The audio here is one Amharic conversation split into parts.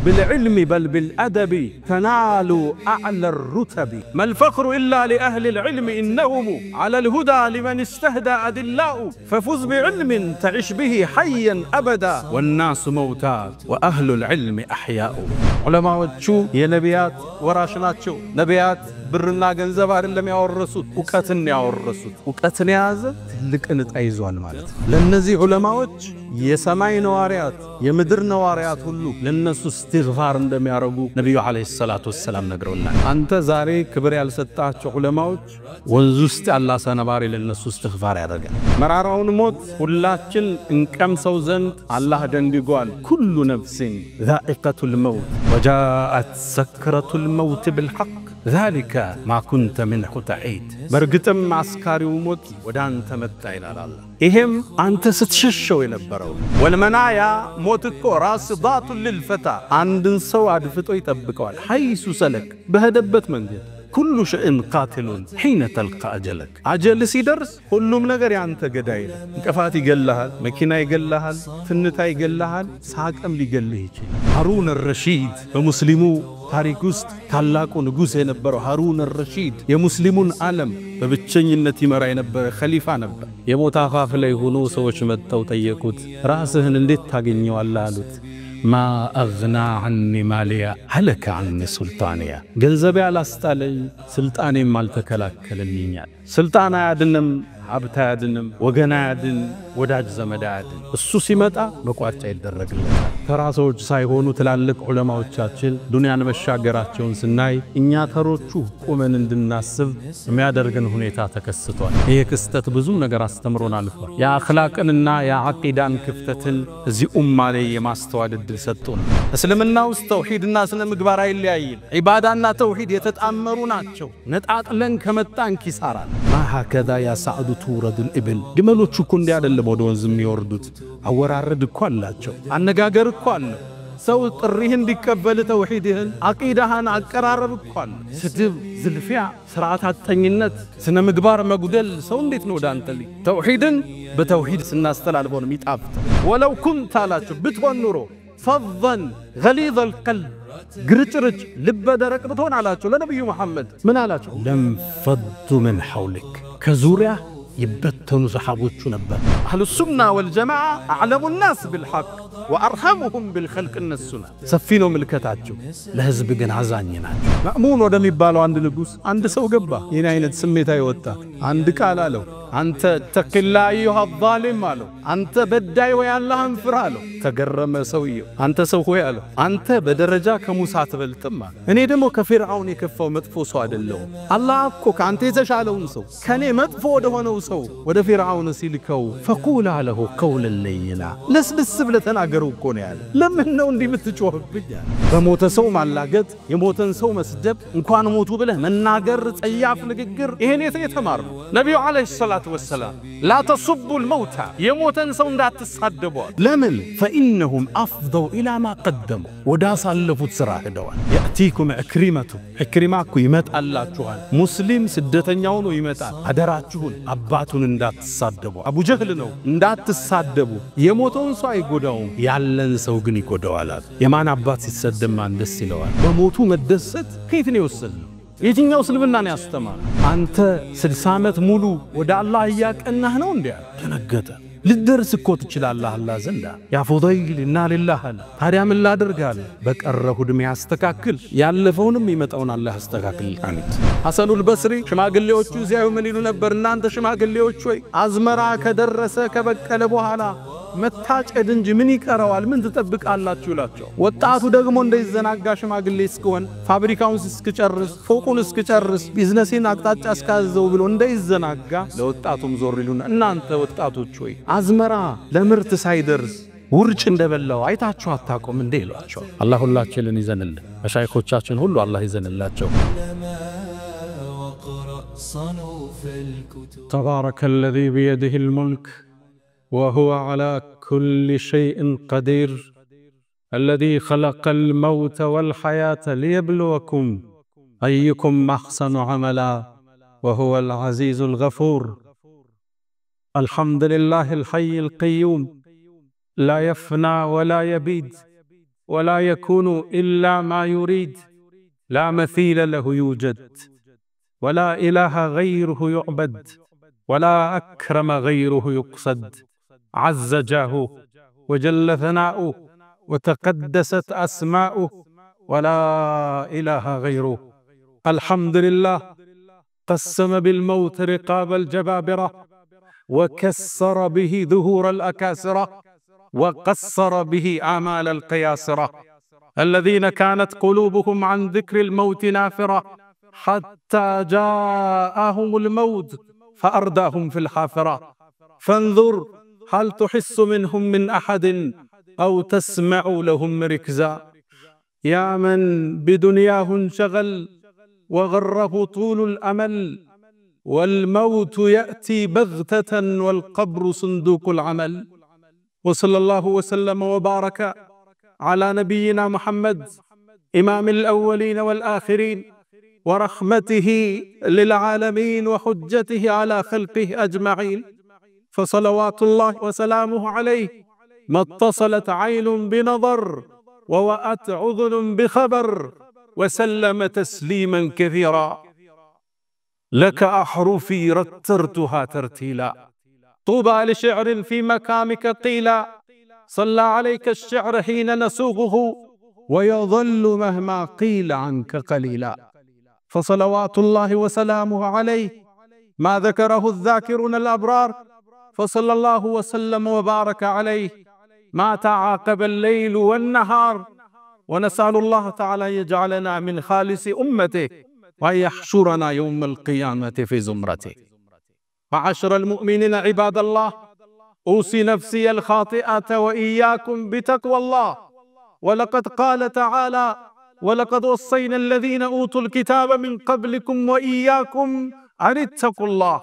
بالعلم بل بالأدب تنالوا أعلى الرتب ما الفخر إلا لأهل العلم إنهم على الهدى لمن استهدى أدلاء ففز بعلم تعش به حيا أبدا والناس موتى وأهل العلم أحياء علماء وشو يا نبيات وراشنات شو نبيات برنا ገንዘብ አይደለም ያወረሱት ወቀትን ያወረሱት ወቀትን ያዘ ትልቅ እንጣይዟል ማለት ለነዚህ ዑለማዎች የሰማይ ነዋሪያት የምድር ነዋሪያት ሁሉ ለነሱ استغفار እንደሚያረጉ ነብዩ አለይሂ ሰላቱ ወሰለም ነግረውናል አንተ ዛሬ ክብር ያልሰጣቸው ዑለማዎች ወንዝ ውስጥ ያላ ሰነባሪ ለነሱ استغفار ያደርጋል መራራውን ሞት ሁላችን እንቀምሰው ዘንድ አላህ ደንግጓል ኩሉ ነፍስን ذائقة الموت وجاءت سكرة الموت بالحق ذلك ما كنت منه تعيد برغتم عسكريو موت ودانت متى الى الله ايهم انت ستششو ينبرو والمنايا موتكو راصدات للفتى عندن سو ادفطو يطبقوال حيث سلك بهدبت منجد كل شيء قاتل حين تلقى أجلك أجل سيدرس كلهم نجار يعنت جدايل كفات يجلها مكينة يجلها فنتا يجلها ساق أم يجليه هارون الرشيد ومسلمو تاريخوست تلاقو نجوس ينبرو هارون الرشيد يا مسلمون عالم ببتشين النتي مرا ينبر خليفة نبر يا متخاف لا يهونو سوش متو تيكوت راسهن اللي تاجني والله ما أغنى عني ماليا هلك عني سلطانيا جنزبي على استالي سلطاني مالتكلاكلني سلطانا يعدنم عبتا يعدنم وغنا يعدن وداج زمد يعدن السوسي متى بقواتا يدرق لها تراسوج سايهونو تلالك علماء وچاچل دنيا نمشاگراتچون سناي እኛ ተሮቹ ቆመን እንድናስብ የሚያደርገን ሁኔታ ተከስቷል ይሄ ክስተት ብዙ ነገር አስተምሮን አልፏል ያ አኽላቅንና ያ አቂዳን ክፍተትን እዚህ ኡማ ላይ የማስተዋል እድል ሰጥቶን እስልምና ውስጥ ተውሂድና ስነ ምግባር አይለያይም ኢባዳና ተውሂድ የተጣመሩ ናቸው ነጣጥለን ከመጣን ኪሳራል ማሃከዳ ያ ሰዓዱ ተውረድ الابل ግመሎቹ እኮ እንዲህ አይደለም ወደ ወንዝ የሚወርዱት አወራረድ እኮ አላቸው አነጋገር እኮ አለ ሰው ጥሪህን ዲቀበል ተውሂድህን አቂዳህን አቀራረብ እኮ አለ ስድብ ዝልፊያ ስርዓት አጥተኝነት ስነ ምግባር መጉደል ሰው እንዴት ነው ዳንተሊ ተውሂድን በተውሂድ ስናስተላልፈው ነው የሚጣፍጥ ወለው ኩንተ አላችሁ ብትሆን ኑሮ ፈضን غليظ القلب ግርጭርጭ ልበ ደረቅ ብትሆን አላችሁ ለነብዩ መሐመድ ምን አላችሁ ለም ፈض من حولك ከዙሪያ يبتنوا صحابوچو نبر اهل السنه والجماعه اعلم الناس بالحق وارحمهم بالخلق النسنا سفينو ملكتاچو لحزب ግን አዛኝና ማእሙን ወደሚባለው አንድ ንጉስ አንድ ሰው ገባ የኔ አይነት ስሜታ ይወጣ አንድ ቃል አለው አንተ ተቅላ አዩሃ الظالم አለው አንተ በዳይ ወይ አላህን ፍራ አለው ተገረመ ሰውየው አንተ ሰው ሆይ አለው አንተ በደረጃ ከሙሳ ተበልጥማ እኔ ደግሞ ከፍርዓውን የከፋው መጥፎ ሰው አይደለም አላህ እኮ ካንተ የተሻለውን ሰው ከኔ መጥፎ ወደ ሆነው ሰው ወደ ፍርዓውን ሲልከው فقول له قولا لينا ለስብስ ብለ ተናገረው እኮ ነው ያለ ለምን ነው እንዲህ የምትጮህብኝ በሞተ ሰው ማላገጥ የሞተን ሰው መስደብ እንኳን ሞቱ ብለ መናገር ጸያፍ ንግግር ይሄን የተማር ነብዩ አለይሂ ሰላቱ ወሰለም لا تصبوا الموتى يموتن سو እንዳትሳደቡ ለምን فانهم افضوا الى ما قدموا ወዳሳለፉት ስራ ሄደዋል ياتيكم اكرمه ይመጣላችኋል ሙስሊም ስደተኛው ነው ይመጣል አደራችሁን አባቱን እንዳትሳደቡ አቡ ጀህል ነው እንዳትሳደቡ የሞተውን ሰው አይጎዳው ያለን ሰው ግን ይጎዳዋል የማን አባት ሲሰደም ማን ደስ ይለዋል በሞቱ መደሰት ከየት ነው የወሰደው የትኛው እስልምና ነው ያስተማረው አንተ 60 ዓመት ሙሉ ወደ አላህ ያቀናህ ነው እንዴ ተነገተ ልደርስ እኮ ትችላለህ አላህ ዘንዳ ያ ፉዳይል እና ሊላህ ታዲያ ምን ላደርጋለ በቀረሁ ድም ያስተካክል ያለፈውንም ይመጣውን አላህ ያስተካክል አንተ ሐሰኑል በስሪ ሽማግሌዎቹ ዚያው ምን ይሉ ነበር እናንተ ሽማግሌዎች ወይ አዝመራ ከደረሰ ከበቀለ በኋላ መታጨድ እንጂ ምን ይቀራዋል ምን ተጠብቃላችሁ ይላቸው ወጣቱ ደግሞ እንደይዘናጋ ሽማግሌ እስከሆነ ፋብሪካውን እስከጨርስ ፎቁን እስከጨርስ ቢዝነስን አቅጣጫ እስካዘው ብሎ እንደይዘናጋ ለወጣቱም ዞር ይሉና እናንተ ወጣቶች ወይ አዝመራ ለምርት ሳይደርስ ውርጭ እንደበላው አይታችሁ አታቆም እንዴ ይሏቸው አላህ ሁላችንን ይዘንልን መሻይኾቻችን ሁሉ አላህ ይዘንላቸው تبارك الذي بيده الملك وهو على كل شيء قدير الذي خلق الموت والحياة ليبلوكم أيكم أحسن عملا وهو العزيز الغفور الحمد لله الحي القيوم لا يفنى ولا يبيد ولا يكون إلا ما يريد، لا مثيل له يوجد، ولا إله غيره يعبد، ولا أكرم غيره يقصد، عز جاهه وجل ثناؤه وتقدست أسماؤه، ولا إله غيره. الحمد لله قسم بالموت رقاب الجبابرة، وكسر به ظهور الأكاسرة، وقصر به آمال القياسرة، الذين كانت قلوبهم عن ذكر الموت نافرة، حتى جاءهم الموت فأرداهم في الحافرة. فانظر هل تحس منهم من أحد أو تسمع لهم ركزا. يا من بدنياه انشغل وغره طول الأمل، والموت يأتي بغتة والقبر صندوق العمل. وصلى الله وسلم وبارك على نبينا محمد إمام الأولين والآخرين، ورحمته للعالمين وحجته على خلقه أجمعين، فصلوات الله وسلامه عليه ما اتصلت عين بنظر ووأت أذن بخبر، وسلم تسليما كثيرا. لك أحرفي رترتها ترتيلا، طوبى لشعر في مكامك قيلا، صلى عليك الشعر حين نسوقه، ويظل مهما قيل عنك قليلا. فصلوات الله وسلامه عليه ما ذكره الذاكرون الأبرار، فصلى الله وسلم وبارك عليه ما تعاقب الليل والنهار. ونسأل الله تعالى يجعلنا من خالص أمته، وأن يحشرنا يوم القيامة في زمرته. معاشر المؤمنين عباد الله، أوصي نفسي الخاطئة وإياكم بتقوى الله. ولقد قال تعالى: ولقد وصينا الذين أوتوا الكتاب من قبلكم وإياكم أن اتقوا الله.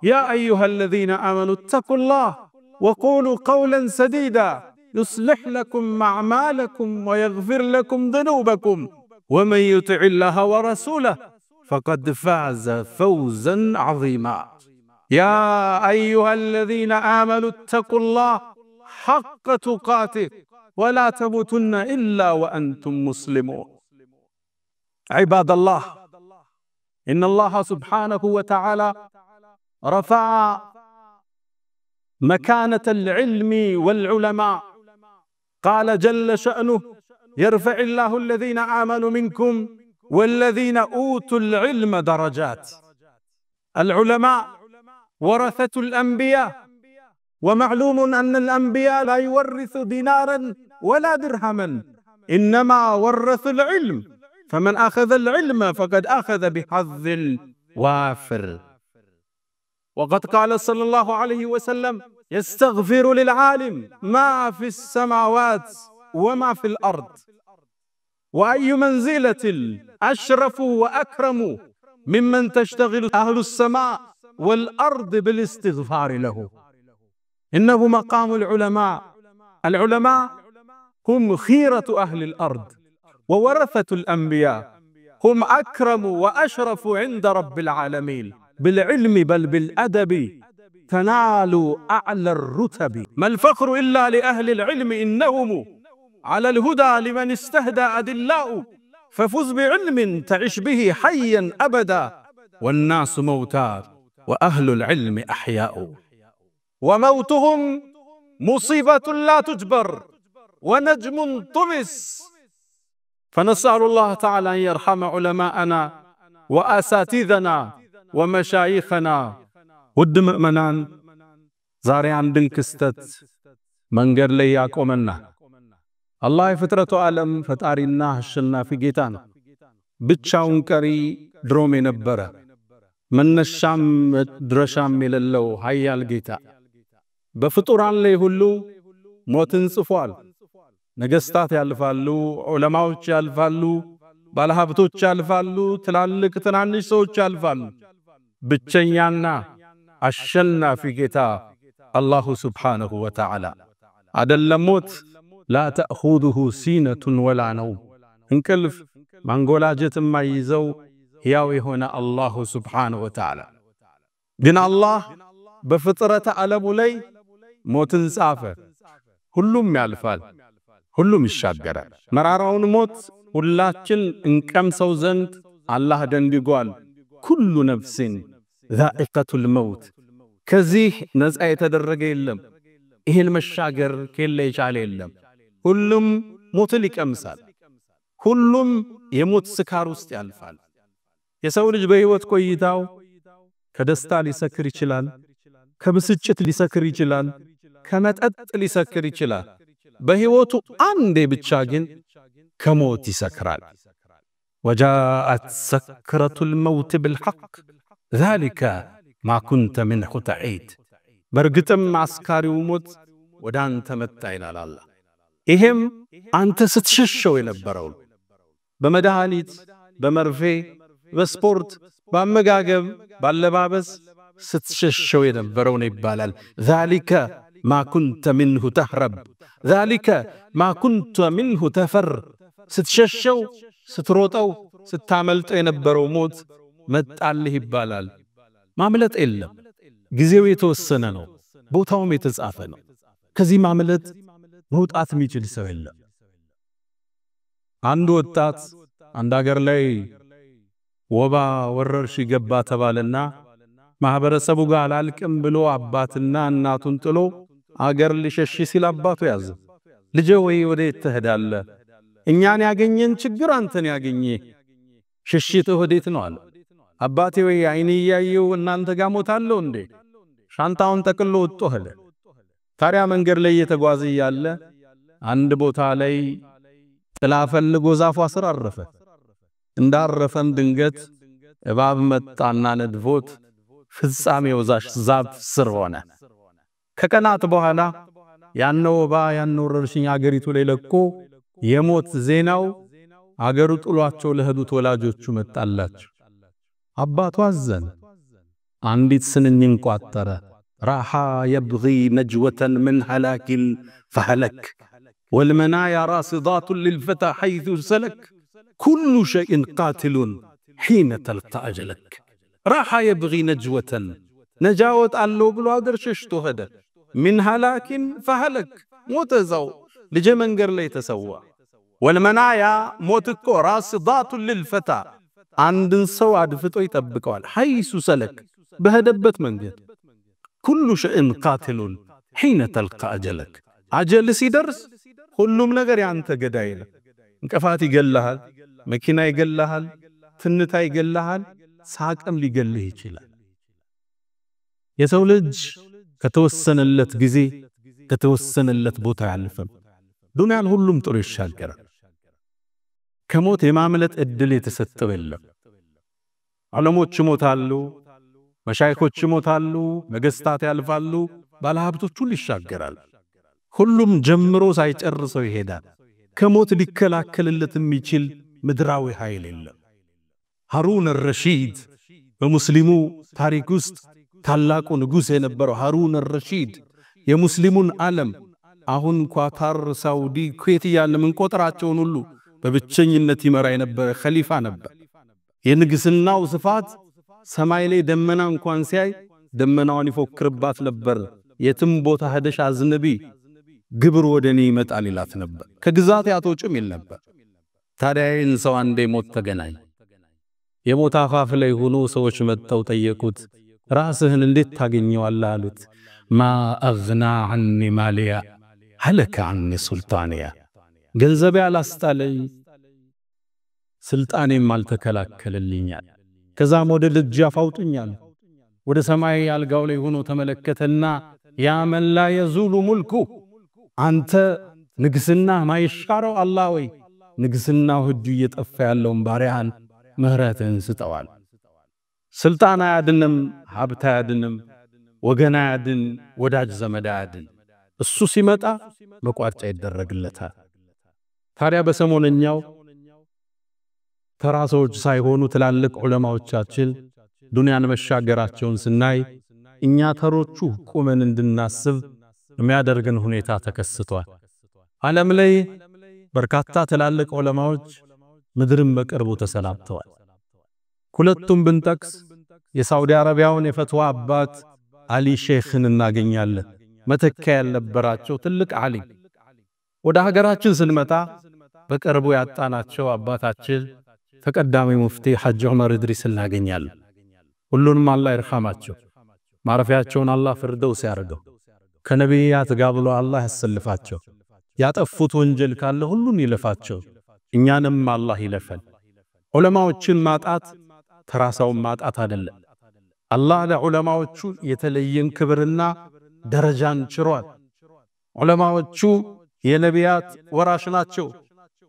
يا أيها الذين آمنوا اتقوا الله وقولوا قولا سديدا يصلح لكم أعمالكم ويغفر لكم ذنوبكم، ومن يطع الله ورسوله فقد فاز فوزا عظيما. يا أيها الذين آمنوا اتقوا الله حق تقاته ولا تموتن إلا وأنتم مسلمون. عباد الله، إن الله سبحانه وتعالى رفع مكانة العلم والعلماء. قال جل شأنه: يرفع الله الذين آمنوا منكم والذين أوتوا العلم درجات. العلماء ورثة الأنبياء، ومعلوم أن الأنبياء لا يورث دينارا ولا درهما، إنما ورث العلم، فمن أخذ العلم فقد أخذ بحظ وافر. وقد قال صلى الله عليه وسلم: يستغفر للعالم ما في السماوات وما في الأرض. وأي منزلة أشرف وأكرم ممن تشتغل أهل السماء والأرض بالاستغفار له. إنه مقام العلماء. العلماء هم خيرة أهل الأرض وورثة الأنبياء، هم أكرم وأشرف عند رب العالمين. بالعلم بل بالأدب تنالوا أعلى الرتب. ما الفخر إلا لأهل العلم إنهم على الهدى لمن استهدى أدلاء. ففز بعلم تعش به حيا أبدا، والناس موتى وأهل العلم أحياء. وموتهم مصيبة لا تجبر ونجم طمس. فنسأل الله تعالى أن يرحم علماءنا وأساتذنا ومشايخنا. ውድ ምእመናን፣ ዛሬ አንድን ክስተት መንገድ ላይ ያቆመና አላህ የፍጥረቱ ዓለም ፈጣሪና አሸናፊ ጌታ ነው። ብቻውን ቀሪ ድሮም የነበረ መነሻም ድረሻም የሌለው ኃያል ጌታ በፍጡራን ላይ ሁሉ ሞትን ጽፏል። ነገስታት ያልፋሉ፣ ዑለማዎች ያልፋሉ፣ ባለሀብቶች ያልፋሉ፣ ትላልቅ ትናንሽ ሰዎች ያልፋሉ። ብቸኛና አሸናፊ ጌታ አላሁ ሱብሓነሁ ወተዓላ አይደለም ሞት ላ ተእኹዙሁ ሲነቱን ወላ ነውም፣ እንቅልፍ ማንጎላጀት የማይይዘው ሕያው የሆነ አላሁ ሱብሓነሁ ወተዓላ። ግን አላህ በፍጥረተ ዓለሙ ላይ ሞትን ጻፈ። ሁሉም ያልፋል፣ ሁሉም ይሻገራል። መራራውን ሞት ሁላችን እንቀምሰው ዘንድ አላህ ደንግጓል። ኩሉ ነፍሲን ዛኢቀቱል መውት። ከዚህ ነፃ የተደረገ የለም። ይሄን መሻገር ከሌለ የቻለ የለም። ሁሉም ሞትን ይቀምሳል። ሁሉም የሞት ስካር ውስጥ ያልፋል። የሰው ልጅ በህይወት ቆይታው ከደስታ ሊሰክር ይችላል፣ ከብስጭት ሊሰክር ይችላል፣ ከመጠጥ ሊሰክር ይችላል። በህይወቱ አንዴ ብቻ ግን ከሞት ይሰክራል። ወጃአት ሰክረቱል መውት بالحق ذلك ما كنت منه تعيد። በርግጥም አስካሪው ሞት ወደ አንተ መጣ ይላል አላህ። ይሄም አንተ ስትሸሸው የነበረው በመድኃኒት፣ በመርፌ፣ በስፖርት፣ በአመጋገብ፣ ባለባበስ ስትሸሸው የነበረው ነው ይባላል። ذلك ما كنت منه تهرب ذلك ما كنت منه تفر። ስትሸሸው ስትሮጠው ስታመልጠው የነበረው ሞት መጣልህ ይባላል። ማምለጥ የለም። ጊዜው የተወሰነ ነው፣ ቦታውም የተጻፈ ነው። ከዚህ ማምለጥ መውጣት የሚችል ሰው የለም። አንድ ወጣት አንድ ሀገር ላይ ወባ ወረርሽኝ ገባ ተባለና ማህበረሰቡ ጋር አላልቅም ብሎ አባትና እናቱን ጥሎ አገር ሊሸሽ ሲል አባቱ ያዘ። ልጄ ወይ ወዴት ትሄዳለህ? እኛን ያገኘን ችግር አንተን ያገኘ፣ ሽሽትህ ወዴት ነው አለ። አባቴ ወይ አይኔ ያየው እናንተ ጋር ሞታለሁ እንዴ? ሻንጣውን ጠቅሎ ወጥቶ ሄደ። ታዲያ መንገድ ላይ እየተጓዘ ያለ አንድ ቦታ ላይ ጥላ ፈልጎ ዛፏ ስር አረፈ። እንዳረፈም ድንገት እባብ መጣና ነድፎት ፍጻሜው ዛፍ ስር ሆነ። ከቀናት በኋላ ያነው ወባ ያነው ወረርሽኝ አገሪቱ ላይ ለቆ የሞት ዜናው አገሩ ጥሏቸው ለሄዱት ወላጆቹ መጣላቸው። አባቱ አዘነ። አንዲት ስንኝ ቋጠረ። راح يبغي نجوة من هلاك فهلك والمنايا راصدات للفتى حيث سلك كل شيء قاتل حين تلقى أجلك راح يبغي نجوة نجاوت الله بلو أدر ششتو هذا من هلاك فهلك موتزو لجمنجر لي تسوى والمنايا موتكو راصدات للفتى عند سواد فتو يتبقوال حيث سلك بهدبت منجد كل شيء قاتل حين تلقى أجلك أجل سيدرس كلهم نغير يانت قدايل انكفات يقلها مكينة يقلها تنتا يقلها ساقم ليقله يشيلا يسولج كتوسن اللت قزي كتوسن اللت بوتا يعلفم دنيا الهلوم تري الشاكرة كموت يماملت الدلي تستوي الله علموت شموت هالو መሻይኮች ይሞታሉ፣ ነገስታት ያልፋሉ፣ ባለሀብቶች ሁሉ ይሻገራል። ሁሉም ጀምሮ ሳይጨርሰው ይሄዳል። ከሞት ሊከላከልለት የሚችል ምድራዊ ኃይል የለም። ሃሩን አልረሺድ በሙስሊሙ ታሪክ ውስጥ ታላቁ ንጉስ የነበረው ሃሩን አልረሺድ የሙስሊሙን ዓለም አሁን ኳታር፣ ሳውዲ፣ ኩዌት ያለ ምን ቆጥራቸውን ሁሉ በብቸኝነት ይመራ የነበረ ኸሊፋ ነበር። የንግስናው ስፋት ሰማይ ላይ ደመና እንኳን ሲያይ ደመናውን ይፎክርባት ነበር። የትም ቦታ ሄደሽ አዝንቢ ግብር ወደኔ ይመጣል ይላት ነበር። ከግዛት ያቶጭም ይል ነበር። ታዲያ ይህን ሰው አንዴ ሞት ተገናኝ። የሞት አፋፍ ላይ ሆኖ ሰዎች መጥተው ጠየቁት፣ ራስህን እንዴት ታገኘዋለህ አሉት። ማ አግና عني ማሊያ هلك عني ሱልጣንያ። ገንዘብ ያላስጣለኝ ስልጣኔም አልተከላከለልኛል። ከዛም ወደ ልጅ አውጡኛል። ወደ ሰማይ አልጋው ላይ ሆኖ ተመለከተና ያ መን ላ የዙሉ ሙልኩ አንተ ንግስና ማይሻረው አላህ ወይ ንግስናው ህዱ እየጠፋ ያለውን ባሪያን ምህረትን ስጠዋል። ስልጣን አያድንም፣ ሀብት አያድንም፣ ወገን አያድን፣ ወዳጅ ዘመድ አያድን። እሱ ሲመጣ መቋጫ ይደረግለታል። ታዲያ በሰሞነኛው ተራሶች ሳይሆኑ ትላልቅ ዑለማዎቻችን ዱንያን መሻገራቸውን ስናይ እኛ ተሮቹ ቆመን እንድናስብ የሚያደርገን ሁኔታ ተከስቷል። ዓለም ላይ በርካታ ትላልቅ ዑለማዎች ምድርን በቅርቡ ተሰናብተዋል። ሁለቱም ብንጠቅስ የሳውዲ አረቢያውን የፈትዋ አባት አሊ ሼኽን እናገኛለን። መተካ ያልነበራቸው ትልቅ ዓሊም ወደ ሀገራችን ስንመጣ በቅርቡ ያጣናቸው አባታችን ተቀዳሚ ሙፍቲ ሐጅ ዑመር ኢድሪስ እናገኛለን። ሁሉንም አላህ ይርሐማቸው። ማረፊያቸውን አላህ ፍርደውስ ያርገው። ከነቢያት ጋር ብሎ አላህ ያሰልፋቸው። ያጠፉት ወንጀል ካለ ሁሉን ይለፋቸው። እኛንም አላህ ይለፈን። ዑለማዎችን ማጣት ተራሳውን ማጣት አይደለም። አላህ ለዑለማዎቹ የተለየን ክብርና ደረጃን ችሯል። ዑለማዎቹ የነቢያት ወራሽ ናቸው።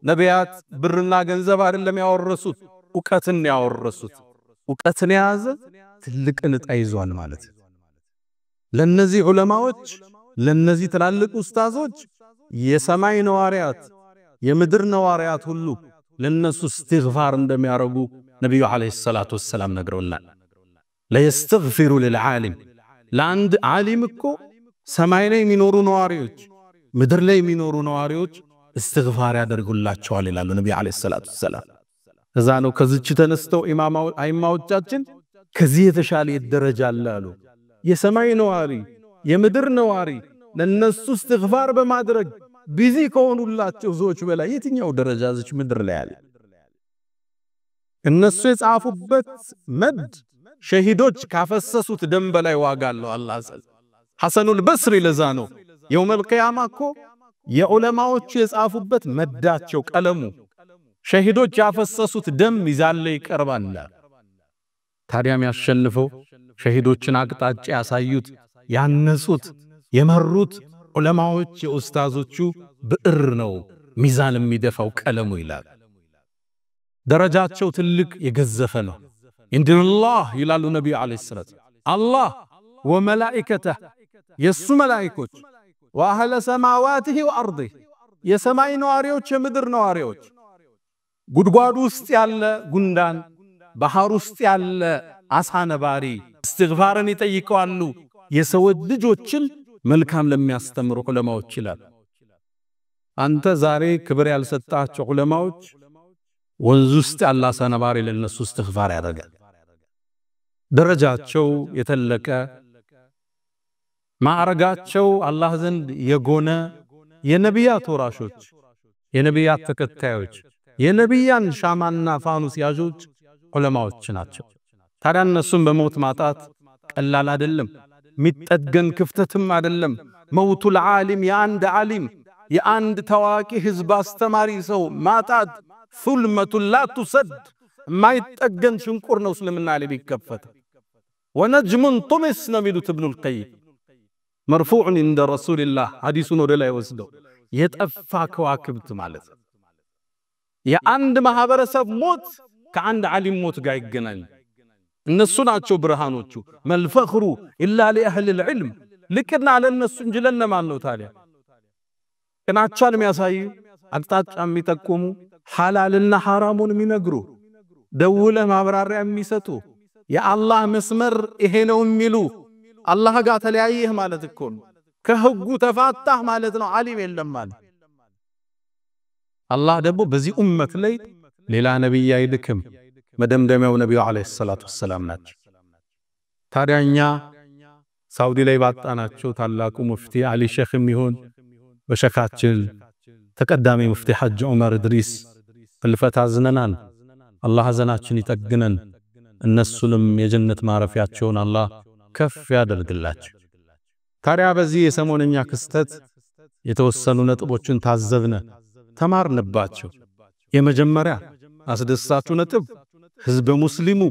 ነቢያት ብርና ገንዘብ አይደለም ያወረሱት፣ ዕውቀትን ያወረሱት። ዕውቀትን የያዘ ትልቅን ዕጣ ይዟል ማለት። ለነዚህ ዑለማዎች ለነዚህ ትላልቅ ኡስታዞች የሰማይ ነዋሪያት የምድር ነዋሪያት ሁሉ ለነሱ እስትግፋር እንደሚያረጉ ነብዩ አለይሂ ሰላቱ ወሰለም ነግረውናል። ለይስተግፊሩ ለልዓሊም ለአንድ ዓሊም እኮ ሰማይ ላይ የሚኖሩ ነዋሪዎች ምድር ላይ የሚኖሩ ነዋሪዎች እስትግፋር ያደርጉላቸዋል ይላሉ ነብዩ አለይሂ ሰላቱ ወሰለም። እዛ ነው ከዚች ተነስተው ኢማማዎቻችን ከዚህ የተሻለ ደረጃ አሉ። የሰማይ ነዋሪ የምድር ነዋሪ ለነሱ እስትግፋር በማድረግ ቢዚ ከሆኑላቸው ሰዎች በላይ የትኛው ደረጃ እዚች ምድር ላይ አለ? እነሱ የጻፉበት መድ ሸሂዶች ካፈሰሱት ደም በላይ ዋጋ አለው። አላህ ሐሰኑል በስሪ ለዛ ነው የውመል ቂያማ እኮ የዑለማዎቹ የጻፉበት መዳቸው ቀለሙ ሸሂዶች ያፈሰሱት ደም ሚዛን ላይ ይቀርባል። ታዲያም ያሸንፈው ሸሂዶችን አቅጣጫ ያሳዩት ያነጹት የመሩት ዑለማዎች የኡስታዞቹ ብዕር ነው ሚዛን የሚደፋው ቀለሙ ይላል። ደረጃቸው ትልቅ የገዘፈ ነው። ኢንዲላህ ይላሉ ነብዩ አለይሂ ሰላቱ አላህ ወመላኢከተህ የሱ መላእክቶች ወአህለ ሰማዋቲሂ ወአርዲሂ የሰማይ ነዋሪዎች የምድር ነዋሪዎች ጉድጓድ ውስጥ ያለ ጉንዳን ባህር ውስጥ ያለ አሳ ነባሪ እስትግፋርን ይጠይቃሉ የሰው ልጆችን መልካም ለሚያስተምሩ ዑለማዎች ይላል። አንተ ዛሬ ክብር ያልሰጣቸው ዑለማዎች ወንዝ ውስጥ ያለ አሳ ነባሪ ለነሱ እስትግፋር ያደርጋል። ደረጃቸው የተለቀ ማዕረጋቸው አላህ ዘንድ የጎነ የነቢያት ወራሾች የነቢያት ተከታዮች የነቢያን ሻማና ፋኑስ ያዦች ዑለማዎች ናቸው። ታዲያ እነሱን በሞት ማጣት ቀላል አይደለም። ሚጠገን ክፍተትም አይደለም። መውቱል ዓሊም የአንድ ዓሊም የአንድ ታዋቂ ህዝብ አስተማሪ ሰው ማጣት ሱልመቱን ላ ቱሰድ ማይጠገን ሽንቁር ነው። እስልምና ላይ ቢከፈት ወነጅሙን ጡሚስ ነው የሚሉት ኢብኑል ቀይም መርፉዕን እንደ ረሱልላህ ሐዲሱን ወደ ላይ ወስደው የጠፋ ከዋክብት ማለት የአንድ ማህበረሰብ ሞት ከአንድ ዓሊም ሞት ጋር ይገናኝ። እነሱ ናቸው ብርሃኖቹ። መልፈኽሩ ኢላ ለአህሊ العلم ልቅና ለነሱ እንጂ ለነማን ነው ታዲያ? ቅናቻን የሚያሳዩ አቅጣጫ የሚጠቁሙ ሐላልና ሐራሙን የሚነግሩ ደውለ ማብራሪያ የሚሰጡ የአላህ መስመር ይሄ ነው የሚሉ አላህ ጋር ተለያየህ ማለት እኮ ነው። ከህጉ ተፋታህ ማለት ነው። ዓሊም የለም ማለት አላህ ደግሞ በዚህ ኡመት ላይ ሌላ ነብይ አይልክም። መደምደሚያው ነብዩ አለይሂ ሰላቱ ወሰለም ናቸው። ታዲያኛ ሳውዲ ላይ ባጣናቸው ታላቁ ሙፍቲ አሊ ሼኽም ይሁን በሸካችን ተቀዳሚ ሙፍቲ ሐጅ ዑመር ኢድሪስ ፍልፈት አዝነናል። አላህ ሐዘናችን ይጠግነን። እነሱንም የጀነት ማረፊያቸውን አላህ ከፍ ያደርግላቸው። ታዲያ በዚህ የሰሞነኛ ክስተት የተወሰኑ ነጥቦችን ታዘብነ ተማርንባቸው። የመጀመሪያ አስደሳቹ ነጥብ ህዝብ ሙስሊሙ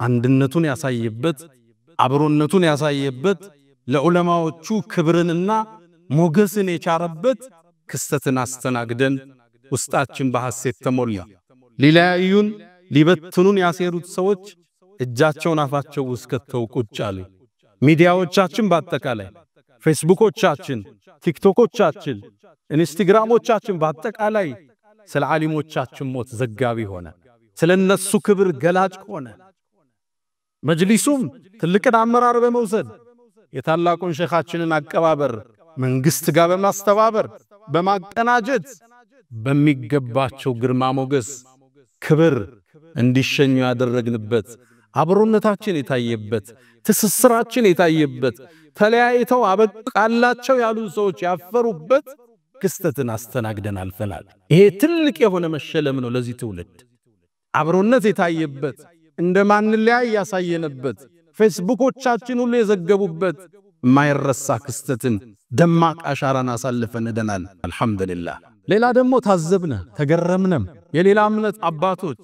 አንድነቱን ያሳየበት አብሮነቱን ያሳየበት ለዑለማዎቹ ክብርንና ሞገስን የቻረበት ክስተትን አስተናግደን ውስጣችን በሐሴት ተሞላ። ሊለያዩን ሊበትኑን ያሴሩት ሰዎች እጃቸውን አፋቸው ውስጥ ከተው ቁጭ አሉ። ሚዲያዎቻችን በአጠቃላይ ፌስቡኮቻችን፣ ቲክቶኮቻችን፣ ኢንስታግራሞቻችን በአጠቃላይ ስለ ዓሊሞቻችን ሞት ዘጋቢ ሆነ። ስለነሱ ክብር ገላጭ ሆነ። መጅሊሱም ትልቅን አመራር በመውሰድ የታላቁን ሼኻችንን አቀባበር መንግስት ጋር በማስተባበር በማቀናጀት በሚገባቸው ግርማ ሞገስ ክብር እንዲሸኙ ያደረግንበት አብሮነታችን የታየበት ትስስራችን የታየበት ተለያይተው አበቃላቸው ያሉ ሰዎች ያፈሩበት ክስተትን አስተናግደን አልፈናል። ይሄ ትልቅ የሆነ መሸለም ነው ለዚህ ትውልድ። አብሮነት የታየበት እንደማንለያይ ያሳየነበት ፌስቡኮቻችን ሁሉ የዘገቡበት ማይረሳ ክስተትን ደማቅ አሻራን አሳልፈን ደናል። አልহামዱሊላህ። ሌላ ደግሞ ታዘብነ ተገረምነም የሌላ እምነት አባቶች፣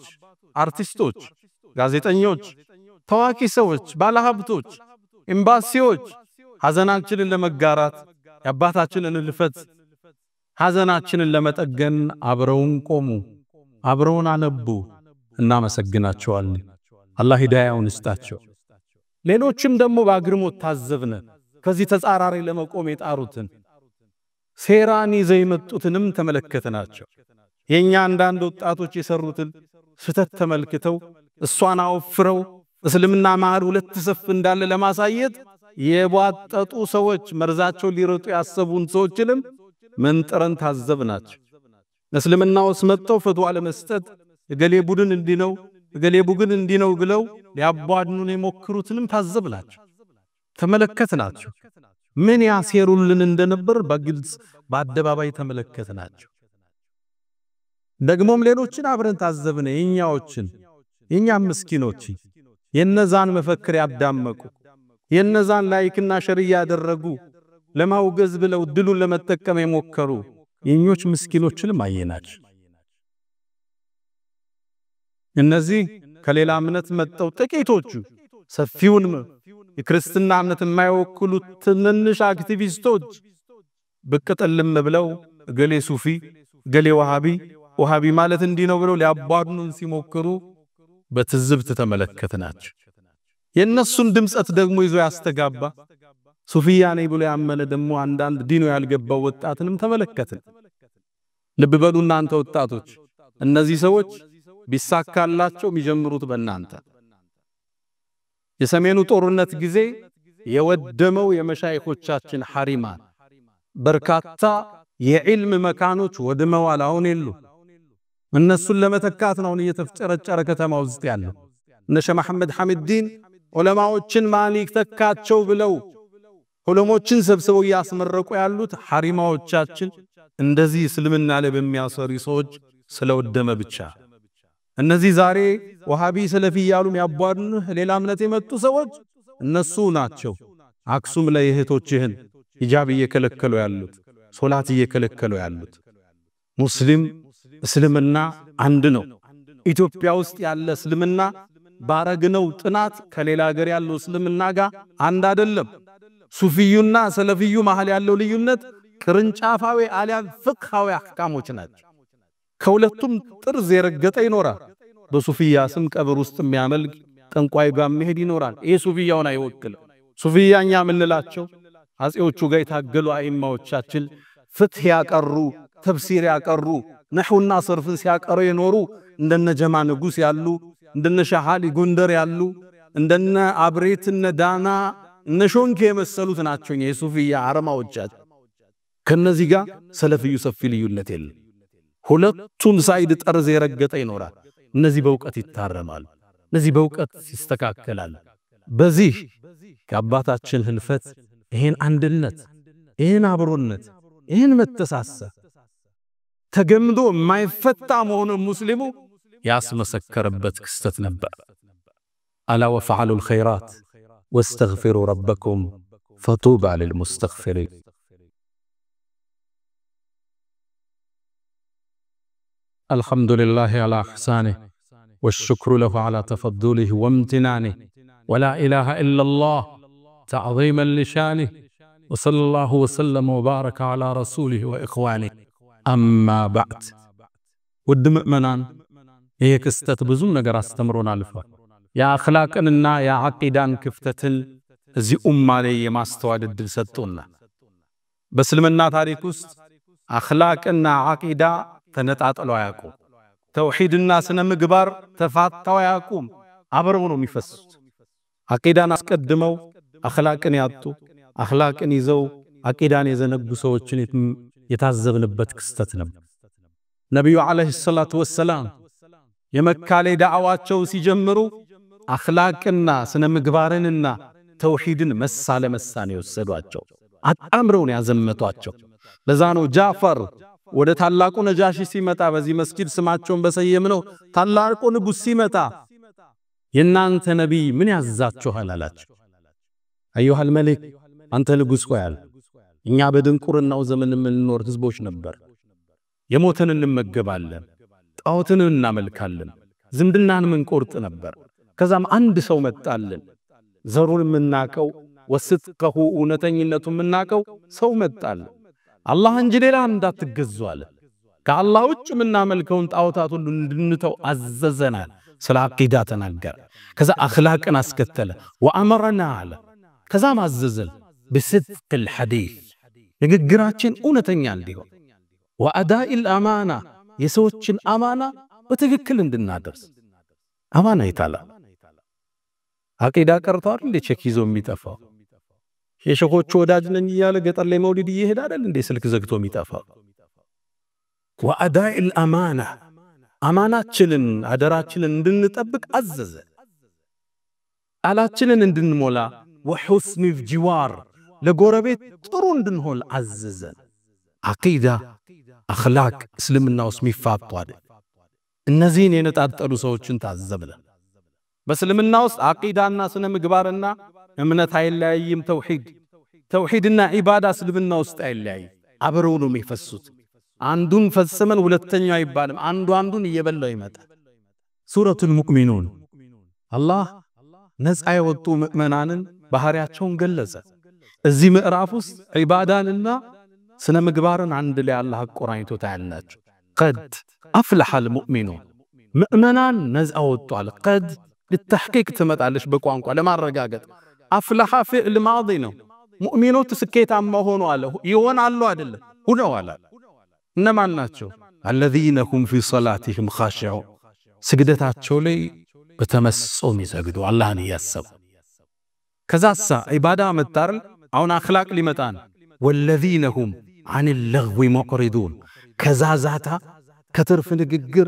አርቲስቶች፣ ጋዜጠኞች፣ ታዋቂ ሰዎች፣ ባለሀብቶች፣ ኤምባሲዎች ሐዘናችንን ለመጋራት የአባታችንን ልፈት ሐዘናችንን ለመጠገን አብረውን ቆሙ፣ አብረውን አነቡ። እናመሰግናቸዋለን። አላህ ሂዳያውን ይስጣቸው። ሌሎችም ደግሞ በአግርሞት ታዘብነ ከዚህ ተጻራሪ ለመቆም የጣሩትን ሴራን ይዘው የመጡትንም ተመለከተናቸው። የኛ አንዳንድ ወጣቶች የሰሩትን ስህተት ተመልክተው እሷን አወፍረው እስልምና መሃል ሁለት ሰፍ እንዳለ ለማሳየት የቧጠጡ ሰዎች መርዛቸው ሊረጡ ያሰቡን ሰዎችንም መንጥረን ታዘብናቸው። እስልምና ውስጥ መጥተው ፈትዋ ለመስጠት እገሌ ቡድን እንዲነው እገሌ ቡድን እንዲነው ብለው ሊያቧድኑን የሞክሩትንም ታዘብናቸው፣ ተመለከትናቸው። ምን ያሴሩልን እንደነበር በግልጽ በአደባባይ ተመለከትናቸው። ደግሞም ሌሎችን አብረን ታዘብነ። የኛም ምስኪኖች የነዛን መፈክር ያዳመቁ የነዛን ላይክና ሸር ያደረጉ ለማውገዝ ብለው ድሉን ለመጠቀም የሞከሩ የኞች ምስኪኖችንም አየናቸው። እነዚህ ከሌላ እምነት መጣው ጥቂቶቹ ሰፊውን የክርስትና እምነት የማይወክሉት ትንንሽ አክቲቪስቶች በቀጠልም ብለው ገሌ ሱፊ ገሌ ወሃቢ ማለት እንዲህ ነው ብለው ሊያባዱን ሲሞክሩ በትዝብት ተመለከትናቸው። የነሱን ድምጸት ደግሞ ይዞ ያስተጋባ ሱፊያ ነኝ ብሎ ያመነ ደግሞ አንዳንድ ዲኑ ያልገባው ወጣትንም ተመለከትን። ልብ በሉ እናንተ ወጣቶች፣ እነዚህ ሰዎች ቢሳካላቸው የሚጀምሩት በእናንተ የሰሜኑ ጦርነት ጊዜ የወደመው የመሻይኾቻችን ሐሪማን በርካታ የዕልም መካኖች ወድመዋል። አሁን የሉ። እነሱን ለመተካት ነው እየተፍጨረጨረ ከተማ ውስጥ ያለው። እነ ሸህ መሐመድ ሐሚድዲን ዑለማዎችን ማሊክ ተካቸው ብለው ዑለሞችን ሰብስበው ያስመረቁ ያሉት ሐሪማዎቻችን እንደዚህ እስልምና ላይ በሚያሰሩ ሰዎች ስለወደመ ብቻ። እነዚህ ዛሬ ወሃቢ ሰለፊ ያሉ ያባዱን ሌላ እምነት የመጡ ሰዎች እነሱ ናቸው። አክሱም ላይ እህቶችህን ሂጃብ እየከለከሉ ያሉት፣ ሶላት እየከለከሉ ያሉት። ሙስሊም እስልምና አንድ ነው። ኢትዮጵያ ውስጥ ያለ እስልምና ባረግነው ጥናት ከሌላ ሀገር ያለው እስልምና ጋር አንድ አይደለም። ሱፊዩና ሰለፊዩ መሃል ያለው ልዩነት ቅርንጫፋዊ አሊያን ፍቅሃዊ አህካሞች ናቸው። ከሁለቱም ጥርዝ የረገጠ ይኖራል። በሱፊያ ስም ቀብር ውስጥ የሚያመልክ ጠንቋይ ጋር መሄድ ይኖራል። ይሄ ሱፊያውን አይወክልም። ሱፊያኛ ምንላቸው አጼዎቹ ጋር የታገሉ አይማዎቻችን ፍትህ ያቀሩ፣ ተፍሲር ያቀሩ፣ ነህውና ሰርፍን ሲያቀሩ የኖሩ እንደነ ጀማ ንጉስ ያሉ እንደነ ሻሃሊ ጎንደር ያሉ እንደነ አብሬትነ ዳና እነ ሾንኬ የመሰሉት ናቸው የሱፊያ አረማዎቻችን። ከነዚህ ጋር ሰለፊዩ ሰፊ ልዩነት የለም። ሁለቱም ሳይድ ጠርዝ የረገጠ ይኖራል። እነዚህ በእውቀት ይታረማሉ፣ እነዚህ በእውቀት ይስተካከላሉ። በዚህ ከአባታችን ህልፈት ይሄን አንድነት፣ ይሄን አብሮነት፣ ይሄን መተሳሰብ ተገምዶ የማይፈታ መሆኑን ሙስሊሙ ያስመሰከረበት ክስተት ነበር። አላ ወፈዐሉል ኸይራት ወስተግፊሩ ረበኩም ፈጡባ ሊልሙስተግፊሪን። አልሐምዱሊላሂ ዐላ ኢሕሳኒሂ ወሽክሩ ለሁ ዐላ ተፈዱሊሂ ወምትናኒሂ ወላ ኢላሃ ኢለላህ ተዕዚመን ሊሻኒሂ ወሰለላሁ ወሰለም ወባረከ ዐላ ረሱሊሂ ወኢኽዋኒሂ። አማ ባዕድ። ውድ ምእመናን፣ ይህ ክስተት ብዙ ነገር አስተምሮናል። የአኽላቅንና የዓቂዳን ክፍተትን እዚህ ኡማ ላይ የማስተዋል ዕድል ሰጥቶና በእስልምና ታሪክ ውስጥ አኽላቅና ዓቂዳ ተነጣጥለው አያውቁም። ተውሂድና ስነ ምግባር ተፋታው አያውቁም። አብረው ነው የሚፈሱት። ዓቂዳን አስቀድመው አኽላቅን ያጡ፣ አኽላቅን ይዘው ዓቂዳን የዘነጉ ሰዎችን የታዘብንበት ክስተት ነው። ነብዩ አለይሂ ሰላቱ ወሰላም የመካ ላይ ዳዕዋቸው ሲጀምሩ አኽላቅና ስነ ምግባርንና ተውሂድን መሳ ለመሳ ነው የወሰዷቸው። አጣምረው ነው ያዘመቷቸው። ለዛ ነው ጃፈር ወደ ታላቁ ነጃሺ ሲመጣ በዚህ መስጊድ ስማቸውን በሰየምነው ታላቁ ንጉስ ሲመጣ የናንተ ነብይ ምን ያዛችኋል አላቸው። አዩሃል መሊክ አንተ ንጉስ ሆይ አለ እኛ በድንቁርናው ዘመን የምንኖር ህዝቦች ነበር። የሞተን እንመገባለን፣ ጣዖትን እናመልካለን፣ ዝምድናን ምንቆርጥ ነበር። ከዛም አንድ ሰው መጣልን ዘሩን ምናቀው ወስጥከሁ እውነተኝነቱ ምናቀው ሰው መጣልን። አላህ እንጂ ሌላ እንዳትገዙ አለ። ከአላህ ውጭ ምናመልከውን ጣዖታት ሁሉ እንድንተው አዘዘናል። ስለ አቂዳ ተናገረ። ከዛ አኽላቅን አስከተለ። ወአመረና አለ ከዛ ማዘዘል بصدق الحديث ንግግራችን እውነተኛ እንዲሆን ወአዳኢል አማና የሰዎችን አማና በትክክል እንድናደርስ። አማና ይታላ አቂዳ ቀርቷል እንደ ቼክ ይዞ የሚጠፋው የሸኾቹ ወዳጅ ነኝ ይያለ ገጠር ላይ መውሊድ ይሄድ አይደል እንደ ስልክ ዘግቶ የሚጠፋው። ወአዳኢል አማና አማናችንን አደራችንን እንድንጠብቅ አዘዘ። ቃላችንን እንድንሞላ وحسن الجوار ለጎረቤት ጥሩ እንድንሆን አዘዘን። አቂዳ አኽላቅ እስልምና ውስጥ ሚፋጧል። እነዚህን የነጣጠሉ ሰዎችን ታዘብለ። በእስልምና ውስጥ አቂዳና ስነ ምግባርና እምነት አይለያይም። ተውሂድና ዒባዳ እስልምና ውስጥ አይለያይ አብረው ነው የሚፈሱት። አንዱን ፈጽመን ሁለተኛው አይባልም። አንዱን እየበላው ይመጣል። ሱረቱል ሙእሚኑን አላህ ነፃ የወጡ ሙእመናንን ባህሪያቸውን ገለጸ። እዚህ ምዕራፍ ውስጥ ዒባዳንና ስነ ምግባርን አንድ ላይ አላህ አቆራኝቶ ታያላችሁ። ቀድ አፍለሐል ሙእሚኑን ሙእመናን ነፃ ወጥቷል። ቀድ ለተሕቂቅ ትመጣለች በቋንቋ ለማረጋገጥ። አፍለሐ ፊዕል ማዲ ነው። ሙእሚኖች ስኬታማ ሆነዋል ይሆናሉ አይደለም ሆነዋል። እነማን ናቸው? الذين هم في صلاتهم خاشعون ስግደታቸው ላይ በተመስጦም ይሰግዱ አላህን ያሰቡ። ከዛሳ ዒባዳ መጣር አሁን አኽላቅ ሊመጣን والذين هم عن اللغو معرضون ከዛዛታ ከትርፍ ንግግር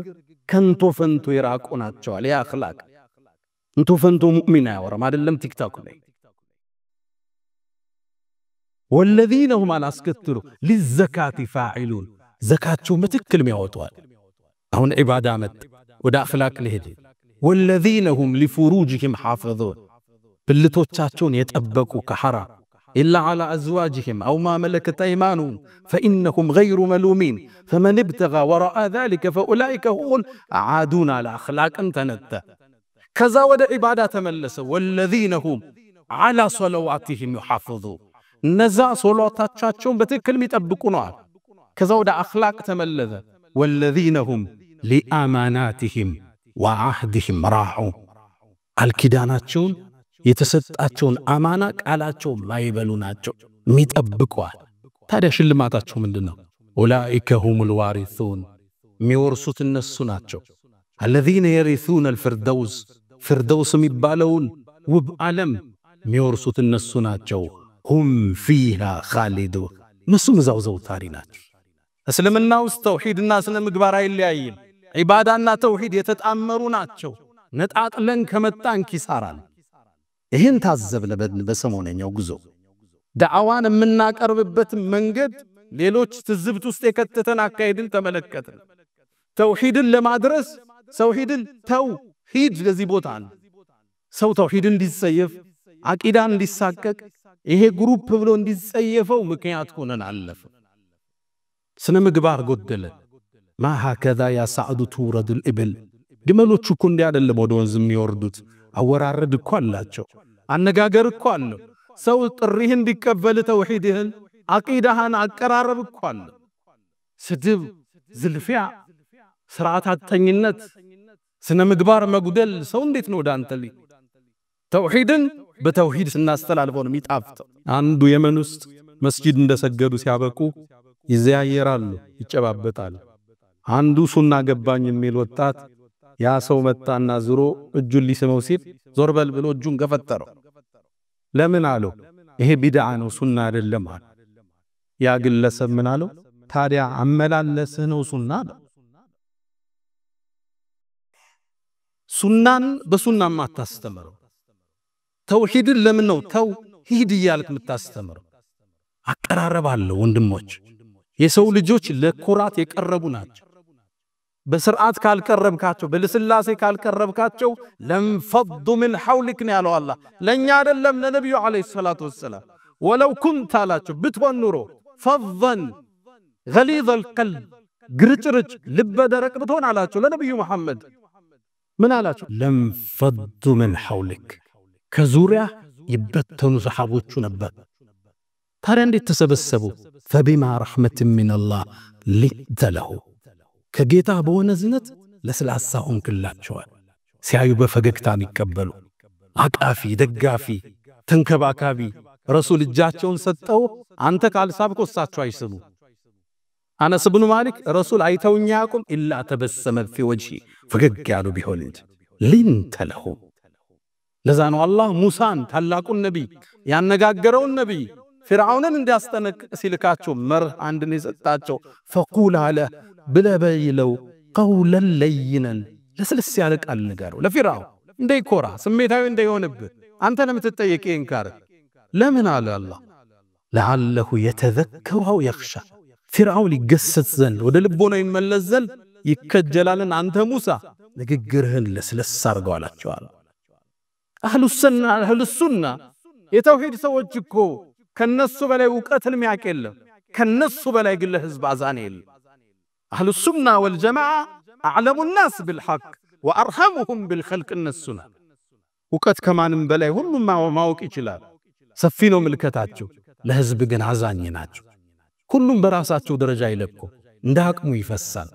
ከንቶ ፈንቶ የራቁ ናቸው። ያ አኽላቅ እንቶ ፈንቶ ሙእሚን ያወራም አይደለም ቲክቶክ ላይ። والذين هم على اسكترو للزكاه فاعلون زكاتهم በትክክል የሚያወጡዋል። አሁን ዒባዳ መጥ ወደ አኽላቅ ለሄደ والذين هم لفروجهم حافظون ብልቶቻቸውን የጠበቁ ከሐራም إلا على أزواجهم أو ما ملكت أيمانهم فإنهم غير ملومين فمن ابتغى وراء ذلك فأولئك هم العادون على أخلاق تنتهى كذا ود عبادة تملس والذين هم على صلواتهم يحافظون نزع صلواتاتهم بتكل يطبقون كذا ود أخلاق تملس والذين هم لأماناتهم وعهدهم راعون الكداناتهم የተሰጣቸውን አማና ቃላቸው ማይበሉ ናቸው ሚጠብቁዋል። ታዲያ ሽልማታቸው ምንድነው? ኡላኢከ ሁሙል ዋሪሱን ሚወርሱት እነሱ ናቸው። الذين يرثون الفردوس فردوس የሚባለውን ውብ ዓለም ሚወርሱት እነሱ ናቸው። هم فيها خالدون እነሱ ዘውታሪ ናቸው። እስልምና ውስጥ ተውሂድና ስነ ምግባር አይለያይም። ዒባዳና ተውሂድ የተጣመሩ ናቸው። ነጣጥለን ከመጣን ኪሳራን ይህን ታዘብነ በሰሞነኛው ጉዞ ዳዕዋን የምናቀርብበት መንገድ ሌሎች ትዝብት ውስጥ የከተተን አካሄድን ተመለከትን። ተውሂድን ለማድረስ ተውሂድን ተውሂድ ለዚህ ቦታ ሰው ተውሂድን እንዲጸየፍ አቂዳን እንዲሳቀቅ ይሄ ግሩፕ ብሎ እንዲጸየፈው ምክንያት ሆነን አለፈ። ስነ ምግባር ጎደለ። ما هكذا يا سعد تورد الإبل ግመሎቹ እኮ እንዲህ አይደለም ወደ ወንዝ የሚወርዱት። አወራረድ እኮ አላቸው። አነጋገር እኮ አለው። ሰው ጥሪህ እንዲቀበል ተውሂድህን አቂዳህን አቀራረብ እኮ አለ። ስድብ፣ ዝልፊያ፣ ስርዓት አጥተኝነት፣ ስነ ምግባር መጉደል ሰው እንዴት ነው ወዳንተ ላይ ተውሂድን በተውሂድ ስናስተላልፈው ነው የሚጣፍጠው። አንዱ የመን ውስጥ መስጂድ እንደሰገዱ ሲያበቁ ይዘያየራሉ፣ ይጨባበጣሉ። አንዱ ሱና ገባኝ የሚል ወጣት ያ ሰው መጣና ዝሮ እጁን ሊስመው ሲል ዞር በል ብሎ እጁን ገፈተረው። ለምን አለው? ይሄ ቢድዓ ነው ሱና አይደለም አለ። ያ ግለሰብ ምን አለው? ታዲያ አመላለስህ ነው ሱና አለው። ሱናን በሱና ማታስተምረው? ተውሂድን ለምን ነው ተውሂድ እያልክ የምታስተምረው? አቀራረብ አለው ወንድሞች። የሰው ልጆች ለኩራት የቀረቡ ናቸው። በስርዓት ካልቀረብካቸው በልስላሴ ካልቀረብካቸው ለምፈዱ ምን ሐውልክ ነው ያለው አላህ። ለኛ አይደለም ለነብዩ አለይሂ ሰላቱ ወሰለም ወለው ኩንተ አላቸው ብትሆን ኑሮ ፈዘን ገሊዘ القلب ግርጭርጭ ልበ ደረቅ ብትሆን አላቸው ለነብዩ መሐመድ ምን አላቸው? ለምፈዱ ምን ሐውልክ ከዙሪያ ይበተኑ ሰሃቦቹ ነበር። ታዲያ እንዴት ተሰበሰቡ? ፈቢማ ረሕመት ሚነላህ ሊንተ ለሁ ከጌታ በሆነ ዝነት ለስላሳ ሆንክላቸዋል። ሲያዩ በፈገግታ የሚቀበሉ አቃፊ ደጋፊ ተንከባካቢ ረሱል እጃቸውን ሰጠው አንተ ካልሳብኮ እሳቸው አይስቡ። አነስ ብኑ ማሊክ ረሱል አይተውኛ ያቁም ኢላ ተበሰመ ፊ ወጅሂ ፈገግ ያሉ ቢሆን እንጂ ሊንተ ለሁ። ለዛ ነው አላህ ሙሳን ታላቁን ነቢይ ያነጋገረውን ነቢይ ፍርዓውንን እንዲያስጠነቅቅ ሲልካቸው መርህ አንድን የሰጣቸው ፈቁል አለ ብለበይለው ቀውለን ለይነን ለስልስ ያለ ቃል ንገረው ለፍርዓውን እንዳይኮራ ስሜታዊ እንዳይሆንብህ አንተ ለምትጠየቅ ይንካር ለምን አለ አላህ ለዓለሁ የተዘከሩ አው የኽሻ ፍርዓውን ይገሰጽ ዘንድ ወደ ልቦናው ይመለስ ዘንድ ይከጀላልን አንተ ሙሳ ንግግርህን ለስለስ አድርገው አላቸዋል። አህሉ ሱና የተውሂድ ሰዎች እኮ ከነሱ በላይ ዕውቀትን የሚያውቅ የለም። ከነሱ በላይ ግን ለህዝብ አዛን የለም። አህሉ ሱና ወልጀማዓ አዕለሙ الناس بالحق وارحمهم بالخلق النسنا ዕውቀት ከማንም በላይ ሁሉም ማወቅ ይችላል። ሰፊ ነው ምልከታቸው። ለህዝብ ግን አዛኝ ናቸው። ሁሉም በራሳቸው ደረጃ ይለቁ እንደ አቅሙ ይፈሳል።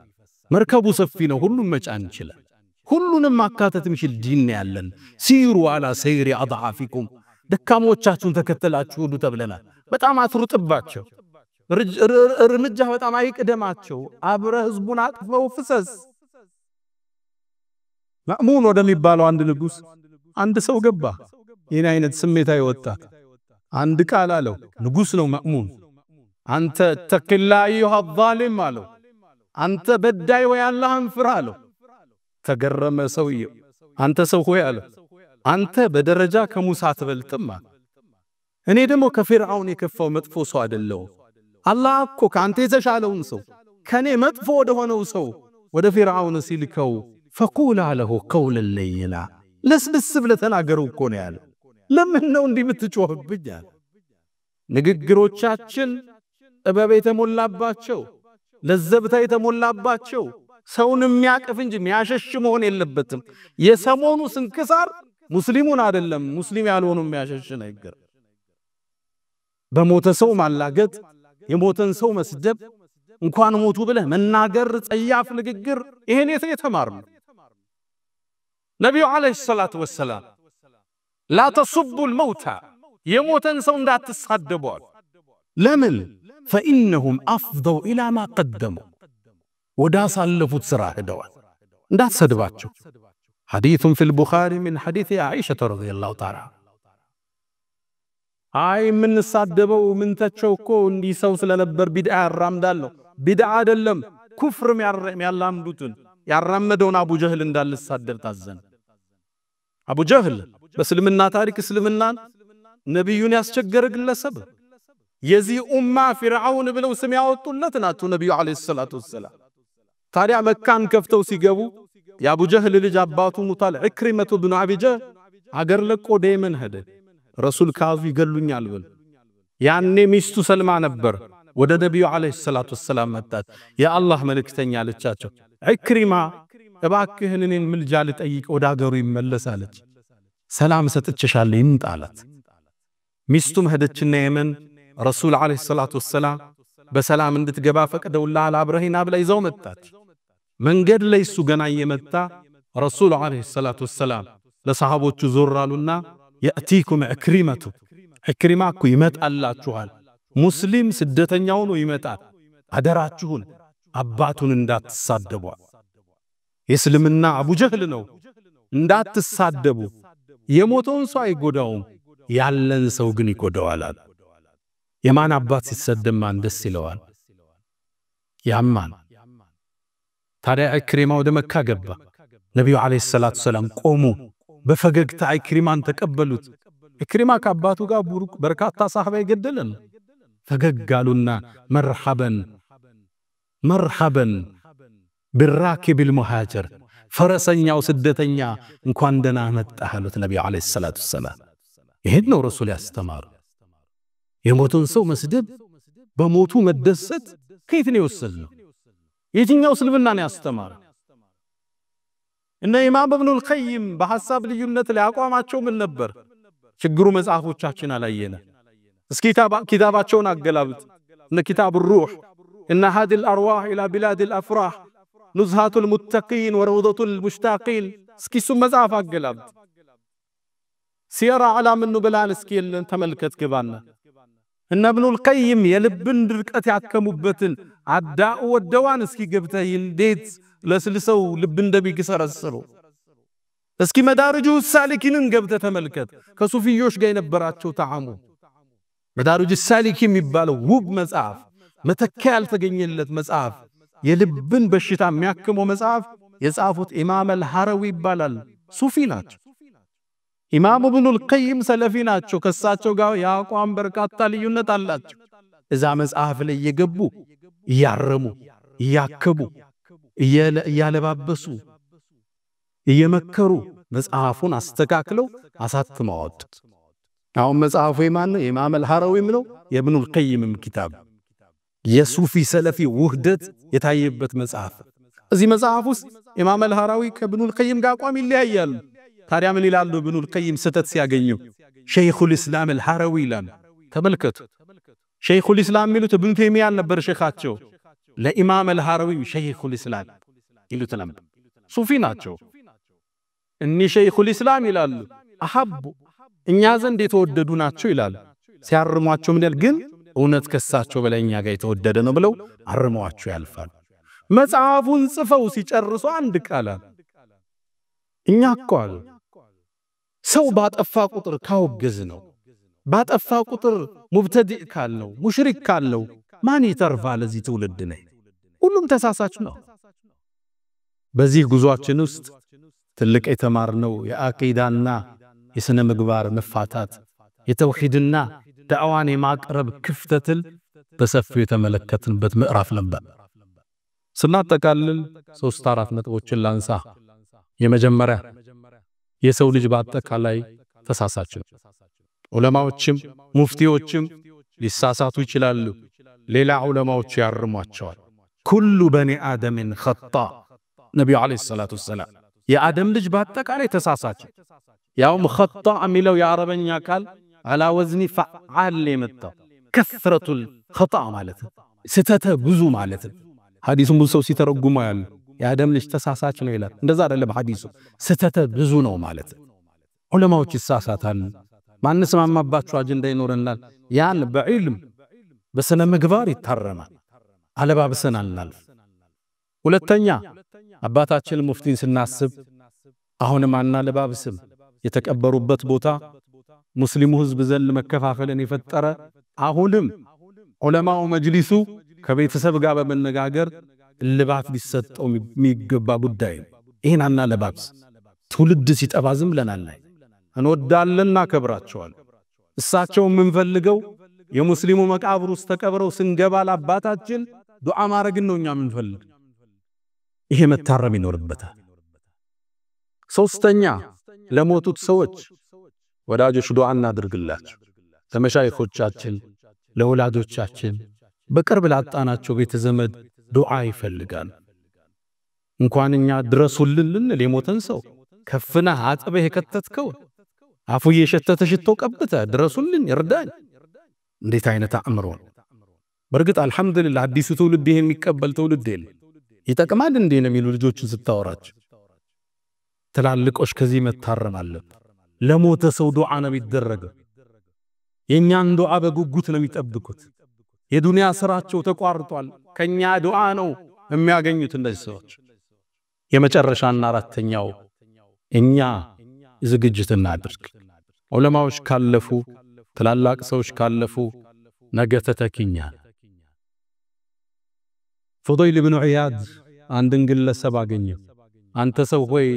መርከቡ ሰፊ ነው ሁሉም መጫን ይችላል። ሁሉንም ማካተት የሚችል ዲን ያለን ሲሩ አላ ሰይሪ አድዓፊኩም ደካሞቻችሁን ተከተላችሁ ሁሉ ተብለናል። በጣም አትሩጥባቸው እርምጃ በጣም አይቅደማቸው አብረ ህዝቡን አቅፈው ፍሰስ። ማእሙን ወደሚባለው አንድ ንጉስ አንድ ሰው ገባ። ይሄን አይነት ስሜታዊ ወጣት አንድ ቃል አለው። ንጉስ ነው ማእሙን አንተ ተቅላ አዩሃ ዛሊም አለው። አንተ በዳይ ወይ አላህን ፍራ አለው። ተገረመ ሰውየው። አንተ ሰው ሆይ አለ አንተ በደረጃ ከሙሳ ተበልጥማ እኔ ደግሞ ከፍርዓውን የከፋው መጥፎ ሰው አይደለም። አላህ እኮ ካንተ የተሻለውን ሰው ከኔ መጥፎ ወደ ሆነው ሰው ወደ ፍርዓውን ሲልከው ፈቁል አለሁ ቀውለ ለይና ለስልስ ብለ ተናገሩ እኮ ነው ያለ። ለምን ነው እንዲህ የምትጮህብኝ አለ። ንግግሮቻችን ጥበብ የተሞላባቸው ለዘብታ የተሞላባቸው ሰውን የሚያቀፍ እንጂ የሚያሸሽ መሆን የለበትም። የሰሞኑ ስንክሳር ሙስሊሙን አይደለም ሙስሊም ያልሆኑ የሚያሸሽ ነገር በሞተ ሰው ማላገጥ የሞተን ሰው መስደብ እንኳን ሞቱ ብለህ መናገር ጸያፍ ንግግር ይሄን የተማርነው ነብዩ አለይሂ ሰላቱ ወሰለም ላ ተሱቡ الموتى የሞተን ሰው እንዳትሳደቡ ለምን فإنهم أفضوا إلى ما قدموا ودا صلفوا سرا هدوان እንዳት ሰድባቸው حديث في البخاري من حديث عائشة رضي الله تعالى አይ ምን ሳደበው ምን ተቸውኮ እንዲ ሰው ስለነበር ቢድዓ ያራምዳል ቢድዓ አይደለም ኩፍርም ያላምዱትን ያራመደውን አቡ ጀህል እንዳልሳደብ ታዘን። አቡ ጀህል በእስልምና ታሪክ እስልምናን ነብዩን ያስቸገረ ግለሰብ የዚህ ኡማ ፍርዓውን ብለው ስም ያወጡለት ናቸው ነብዩ አለይሂ ሰላቱ ወሰለም። ታዲያ መካን ከፍተው ሲገቡ የአቡ ጀህል ልጅ አባቱ ሙታል ኢክሪመቱ ብኑ አቢ ጀህል አገር ለቆ ደየመን ሄደ። ረሱል ካዙ ይገሉኛል ብሎ ያኔ ሚስቱ ሰልማ ነበር ወደ ነብዩ አለይሂ ሰላቱ ወሰለም መጣች። የአላህ መልእክተኛ አለቻቸው ኢክሪማ እባክህን እኔን ምልጃ ልጠይቅ ወደ አገሩ ይመለሳለች። ሰላም ሰጥቼሻለሁ ይምጣላት። ሚስቱም ሄደችና የመን ረሱል አለይሂ ሰላቱ ወሰለም በሰላም እንድትገባ ፈቀደውላል አብረሂና ብላ ይዘው መጣች። መንገድ ላይ እሱ ገና እየመጣ ረሱል አለይሂ ሰላቱ ወሰለም ለሰሃቦቹ ዞራሉና يأتيكم عكرمة عكرمة እኮ ይመጣላችኋል ሙስሊም ስደተኛው ነው ይመጣል አደራችሁን አባቱን እንዳትሳደቡ የእስልምና አቡ ጀህል ነው እንዳትሳደቡ የሞተውን ሰው አይጎዳውም ያለን ሰው ግን ይጎዳዋል። የማን አባት ሲሰደብ ማን ደስ ይለዋል ያማን። ታዲያ ኢክሪማ ወደ መካ ገባ። ነብዩ አለይሂ ሰላቱ ሰላም ቆሙ በፈገግታ ኢክሪማን ተቀበሉት። ኢክሪማ ከአባቱ ጋር ቡሩክ በርካታ ሰሃባ ይገደለን ፈገጋሉና መርሐበን مرحبا بالراكب المهاجر فرسنياو سدتنيا እንኳን ደህና መጣህ አሉት ነብዩ አለይሂ ሰላቱ ሰላም ይሄን ነው ረሱል ያስተማሩ የሞቱን ሰው መስደብ በሞቱ መደሰት ከየት ነው የወሰደው የትኛው ስልብና ነው ያስተማሩ እነ ኢማም ኢብኑ አልቀይም በሐሳብ ልዩነት ላይ አቋማቸው ምን ነበር ችግሩ መጽሐፎቻችን አላየነ እስኪ ኪታባቸውን አገላብጥ እነ ኪታብ الروح ان هذه الارواح الى بلاد الافراح نزهة المتقين وروضة المشتاقين እስኪ ሱ መጽሐፍ አገላብጥ ሲራ علام النبلاء እስኪ ተመልከት ግባና እነ ኢብኑ አልቀይም የልብን ድርቀት ያከሙበትን አዳኡ ወደዋን እስኪ ገብተህ እንዴት ለስልሰው ልብ እንደሚገሰረስሩ እስኪ መዳርጁ ሳሊኪንን ገብተህ ተመልከት ከሱፊዮች ጋር የነበራቸው ተዓሙ መዳርጁ ሳሊኪ የሚባለው ውብ መጽሐፍ መተኪያ ያልተገኘለት መጽሐፍ የልብን በሽታ የሚያክመው መጽሐፍ የጻፉት ኢማም አልሐረዊ ይባላል ሱፊ ናቸው ኢማም ኢብኑ አልቀይም ሰለፊ ናቸው ከሳቸው ጋር ያቋም በርካታ ልዩነት አላቸው እዛ መጽሐፍ ላይ እየገቡ ያረሙ ያከቡ ያለባበሱ እየመከሩ መጽሐፉን አስተካክለው አሳትመው አወጡት አሁን መጽሐፉ የማን ነው ኢማም አልሐረዊም ነው የኢብኑ አልቀይምም ኪታብ የሱፊ ሰለፊ ውህደት የታየበት መጽሐፍ እዚህ መጽሐፍ ውስጥ ኢማም አልሐረዊ ከኢብኑ አልቀይም ጋር አቋም ይለያያል ታዲያ ምን ይላሉ ኢብኑ አልቀይም ስተት ሲያገኙ ሸይኹል ኢስላም አልሐረዊ ይላል ተመልከቱ ሸይኹል ኢስላም ሚሉት ኢብኑ ተይሚያ ነበር ሸኻቸው ለኢማም አልሐረዊ ሸይኹል ኢስላም ይሉት ነበር ሱፊ ናቸው እኒ ሸይኹል ኢስላም ይላሉ አሐቡ እኛ ዘንድ የተወደዱ ናቸው ይላል ሲያርሟቸው ምን ግን እውነት ከሳቸው በላይኛ ጋር የተወደደ ነው ብለው አርመዋቸው ያልፋል መጽሐፉን ጽፈው ሲጨርሱ አንድ ቃል እኛ እኮ ሰው ባጠፋ ቁጥር ካወገዝ ነው ባጠፋ ቁጥር ሙብተዲዕ ካለው ሙሽሪክ ካለው ማን ይተርፋል ለዚህ ትውልድ ነው ሁሉም ተሳሳች ነው በዚህ ጉዟችን ውስጥ ትልቅ የተማርነው የአቂዳና የስነ ምግባር መፋታት የተውሂድና ዳዕዋን የማቅረብ ክፍተትን በሰፊው የተመለከትንበት ምዕራፍ ነበር ስናጠቃልል 3-4 ነጥቦችን ላንሳ የመጀመሪያ የሰው ልጅ በአጠቃላይ ተሳሳች ነው ዑለማዎችም ሙፍቲዎችም ሊሳሳቱ ይችላሉ ሌላ ዑለማዎች ያርሟቸዋል ኩሉ በኒ አደምን خطا ነብዩ አለይሂ ሰላቱ ሰላም የአደም ልጅ በአጠቃላይ ተሳሳች ያውም خطا የሚለው የአረበኛ ቃል على وزن فعال የመጣው ከثረቱል خطا ማለት ስተተ ብዙ ማለት ሐዲሱን ብዙ ሰው ሲተረጉማ ያለ የአደም ልጅ ተሳሳች ነው ይላል እንደዛ አይደለም ሐዲሱ ስተተ ብዙ ነው ማለት ዑለማዎች ይሳሳታሉ ማንስማማባቸው አጀንዳ ይኖርናል ያን በዕልም በስነ ምግባር ይታረማል አለባብሰናል ሁለተኛ አባታችን ሙፍቲን ስናስብ አሁንም አናለባብስም የተቀበሩበት ቦታ ሙስሊሙ ህዝብ ዘንድ መከፋፈልን የፈጠረ አሁንም ዑለማው መጅሊሱ ከቤተሰብ ጋር በመነጋገር ልባት ቢሰጠው የሚገባ ጉዳይ ይሄን አናለባብስ ትውልድ ሲጠባዝም ለናል እንወዳለንና ከብራቸዋል እሳቸው ምንፈልገው የሙስሊሙ መቃብር ውስጥ ተቀብረው ስንገባ ለአባታችን ዱዓ ማድረግ ነውኛ ምንፈልግ ይሄ መታረም ይኖርበታል ሶስተኛ ለሞቱት ሰዎች ወዳጆች ዱዓ እናድርግላችሁ ለመሻይኾቻችን ለወላጆቻችን በቅርብ ላጣናቸው ቤተዘመድ ዱዓ ይፈልጋል እንኳንኛ ድረሱልን ለሞተን ሰው ከፍና አጥበህ ከተትከው አፉ የሸተተ ሽቶ ቀብተ ድረሱልን ይርዳኝ እንዴት አይነት አእምሮ በርግጥ አልহামዱሊላህ አዲሱ ትውልድ ይሄን የሚቀበል ትውልድ ይጠቅማል እንዴ ነው የሚሉ ልጆችን ስታወራቸው ትላልቆች ከዚህ መታረም አለበት ለሞተ ሰው ዱዓ ነው የሚደረገው የኛን ዱዓ በጉጉት ነው የሚጠብቁት የዱንያ ስራቸው ተቋርጧል ከኛ ዱዓ ነው የሚያገኙት እንደዚህ ሰዎች የመጨረሻና አራተኛው እኛ ዝግጅት እናድርግ ዑለማዎች ካለፉ ትላልቅ ሰዎች ካለፉ ነገ ተተኪኛ ፉዳይል ኢብኑ ዒያድ አንድን ግለሰብ አገኘው አንተ ሰው ሆይ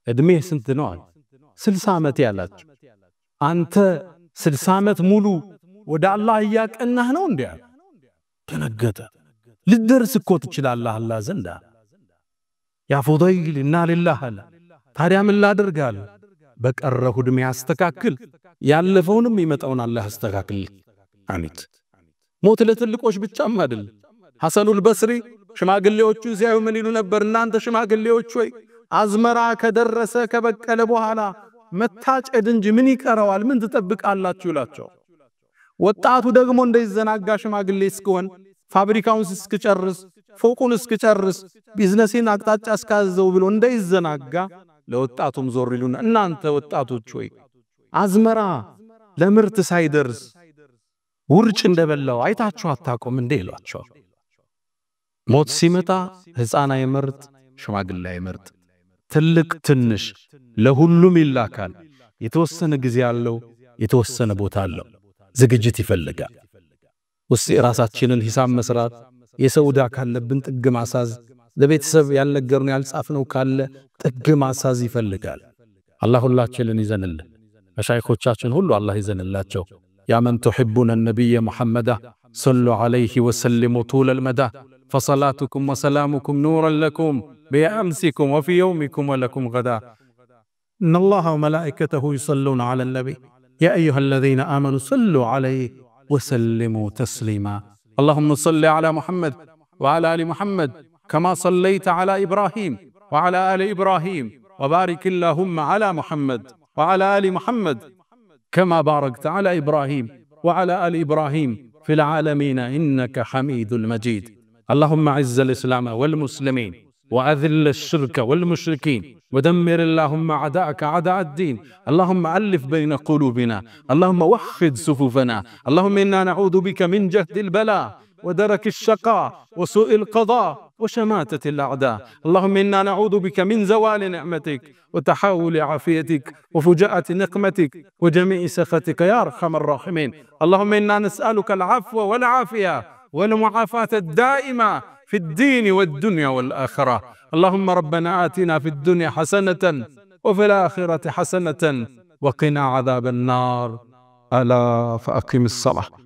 እድሜህ ስንት ነው 60 ዓመት ያላችሁ አንተ 60 ዓመት ሙሉ ወደ አላህ ያቀናህ ነው እንዴ ተነገተ ልደርስ እኮ ትችላለህ አላህ ዘንዳ ያ ፉደይል ኢና ሊላህ አለ ታዲያ ምን ላድርጋል በቀረሁ ዕድሜ ያስተካክል ያለፈውንም ይመጣውን አላህ ያስተካክል አሚት ሞት ለትልቆች ብቻም አይደል ሐሰኑል በስሪ ሽማግሌዎቹ ሲያዩ ምን ይሉ ነበር እናንተ ሽማግሌዎች ሆይ አዝመራ ከደረሰ ከበቀለ በኋላ መታጨድ እንጂ ምን ይቀረዋል ምን ትጠብቃላችሁ ይላቸው ወጣቱ ደግሞ እንደይዘናጋ ሽማግሌ እስከሆን ፋብሪካውን እስከጨርስ ፎቁን እስከጨርስ ቢዝነስን አቅጣጫ እስካዘው ብሎ እንደይዘናጋ ለወጣቱም ዞር ይሉና እናንተ ወጣቶች ሆይ አዝመራ ለምርት ሳይደርስ ውርጭ እንደበላው አይታችሁ አታቆም እንዴ ይሏቸው ሞት ሲመጣ ህፃን አይመርጥ ሽማግሌ አይመርጥ ትልቅ ትንሽ ለሁሉም ይላካል የተወሰነ ጊዜ ያለው የተወሰነ ቦታ አለው ዝግጅት ይፈልጋል ወሲ ራሳችንን ሂሳብ መስራት የሰውዳ ካለብን ጥግ ማሳዝ ለቤተሰብ ያልነገርነው ያልጻፍነው ካለ ጥግ ማሳዝ ይፈልጋል አላህ ሁላችንን ይዘንልን መሻይኾቻችን ሁሉ አላህ ይዘንላቸው ያ መን ተحبون النبي محمد صلوا عليه وسلموا طول المدى فصلاتكم وسلامكم نورا لكم بأمسكم وفي يومكم ولكم غدا إن الله وملائكته يصلون على النبي يا أيها الذين آمنوا صلوا عليه وسلموا تسليما اللهم صل على محمد وعلى آل محمد كما صليت على إبراهيم وعلى آل إبراهيم وبارك اللهم على محمد وعلى آل محمد كما باركت على إبراهيم وعلى آل إبراهيم في العالمين إنك حميد مجيد اللهم أعز الإسلام والمسلمين وأذل الشرك والمشركين ودمر اللهم أعداءك أعداء الدين اللهم ألف بين قلوبنا اللهم وحد صفوفنا اللهم إنا نعوذ بك من جهد البلاء ودرك الشقاء وسوء القضاء وشماتة الأعداء اللهم إنا نعوذ بك من زوال نعمتك وتحول عافيتك وفجاءة نقمتك وجميع سخطك يا أرحم الراحمين اللهم إنا نسألك العفو والعافية والمعافاة الدائمة في الدين والدنيا والآخرة اللهم ربنا آتنا في الدنيا حسنة وفي الآخرة حسنة وقنا عذاب النار ألا فأقم الصلاة